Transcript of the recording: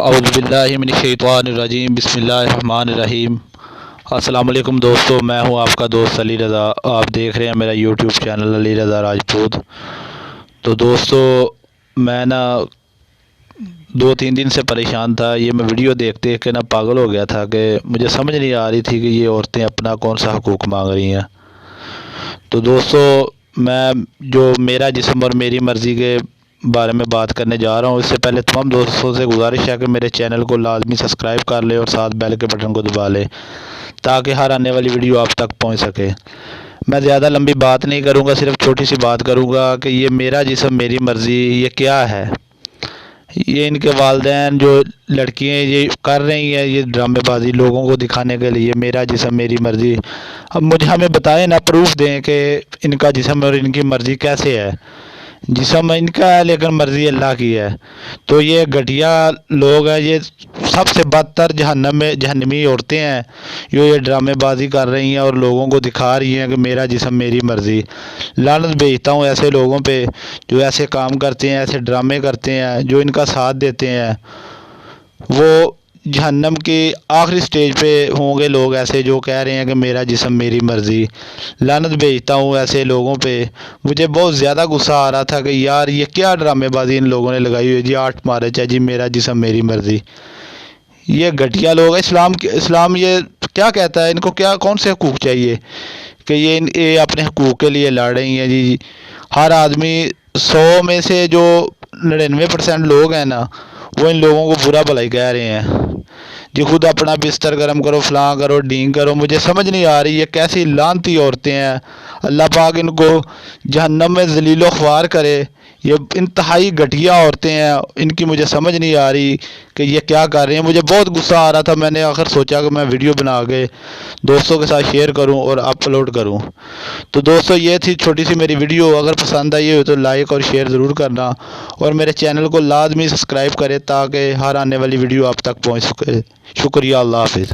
اعوذ باللہ من الشیطان الرجیم بسم اللہ الرحمن الرحیم۔ السلام علیکم دوستو، میں ہوں آپ کا دوست علی رضا۔ آپ دیکھ رہے ہیں میرا یوٹیوب چینل علی رضا راجپوت۔ تو دوستو میں 2-3 دن سے پریشان تھا۔ یہ میں ویڈیو دیکھتے کہ پاگل ہو گیا تھا کہ مجھے سمجھ نہیں آ رہی تھی کہ یہ عورتیں اپنا کون سا حقوق مانگ رہی ہیں۔ تو دوستو میں جو میرا جسم اور میری مرضی کے بارے میں بات کرنے جا رہا ہوں، اس سے پہلے تمام دوستوں سے گزارش ہے کہ میرے چینل کو لازمی سبسکرائب کر لے اور ساتھ بیل کے بٹن کو دبا لے تاکہ ہر آنے والی ویڈیو آپ تک پہنچ سکے۔ میں زیادہ لمبی بات نہیں کروں گا، صرف چھوٹی سی بات کروں گا کہ یہ میرا جسم میری مرضی یہ کیا ہے۔ یہ ان کے والدین جو لڑکیاں یہ کر رہی ہیں، یہ ڈرامے بازی لوگوں کو دکھانے کے لیے میرا جسم میری مرضی۔ اب ہمیں بتائیں نا، پروف دیں کہ ان کا جسم اور ان کی مرضی کیسے ہے۔ جسم ان کا ہے لیکن مرضی اللہ کی ہے۔ تو یہ گھٹیا لوگ ہیں، یہ سب سے بدتر جہنمی عورتیں ہیں جو یہ ڈرامے بازی کر رہی ہیں اور لوگوں کو دکھا رہی ہیں کہ میرا جسم میری مرضی۔ لعنت بھیجتا ہوں ایسے لوگوں پہ جو ایسے کام کرتے ہیں، ایسے ڈرامے کرتے ہیں، جو ان کا ساتھ دیتے ہیں۔ وہ جہنم کی آخری سٹیج پہ ہوں گے لوگ ایسے جو کہہ رہے ہیں کہ میرا جسم میری مرضی۔ لعنت بھیجتا ہوں ایسے لوگوں پہ۔ مجھے بہت زیادہ غصہ آ رہا تھا کہ یار یہ کیا ڈرامے بازی ان لوگوں نے لگائی ہوئی ہے جی، 8 مارچ ہے جی، میرا جسم میری مرضی۔ یہ گھٹیا لوگ اسلام یہ کیا کہتا ہے؟ ان کو کون سے حقوق چاہیے کہ یہ اپنے حقوق کے لیے لڑ رہی ہیں جی۔ ہر آدمی 100 میں سے جو 99% لوگ ہیں نا، وہ ان لوگوں کو برا بھلائی کہہ رہے ہیں جی۔ خود اپنا بستر گرم کرو، فلاں کرو، ڈینگ کرو۔ مجھے سمجھ نہیں آ رہی یہ کیسی لعنتی عورتیں ہیں۔ اللہ پاک ان کو جہنم میں ذلیل و خوار کرے۔ یہ انتہائی گھٹیا عورتیں ہیں، ان کی مجھے سمجھ نہیں آ رہی کہ یہ کیا کر رہے ہیں۔ مجھے بہت غصہ آ رہا تھا، میں نے آخر سوچا کہ میں ویڈیو بنا کے دوستوں کے ساتھ شیئر کروں اور اپلوڈ کروں۔ تو دوستو یہ تھی چھوٹی سی میری ویڈیو۔ اگر پسند آئی ہو تو لائک اور شیئر ضرور کرنا اور میرے چینل کو لازمی سبسکرائب کرے تاکہ ہر آنے والی ویڈیو آپ تک پہنچ سکے۔ شکریہ، اللہ حافظ۔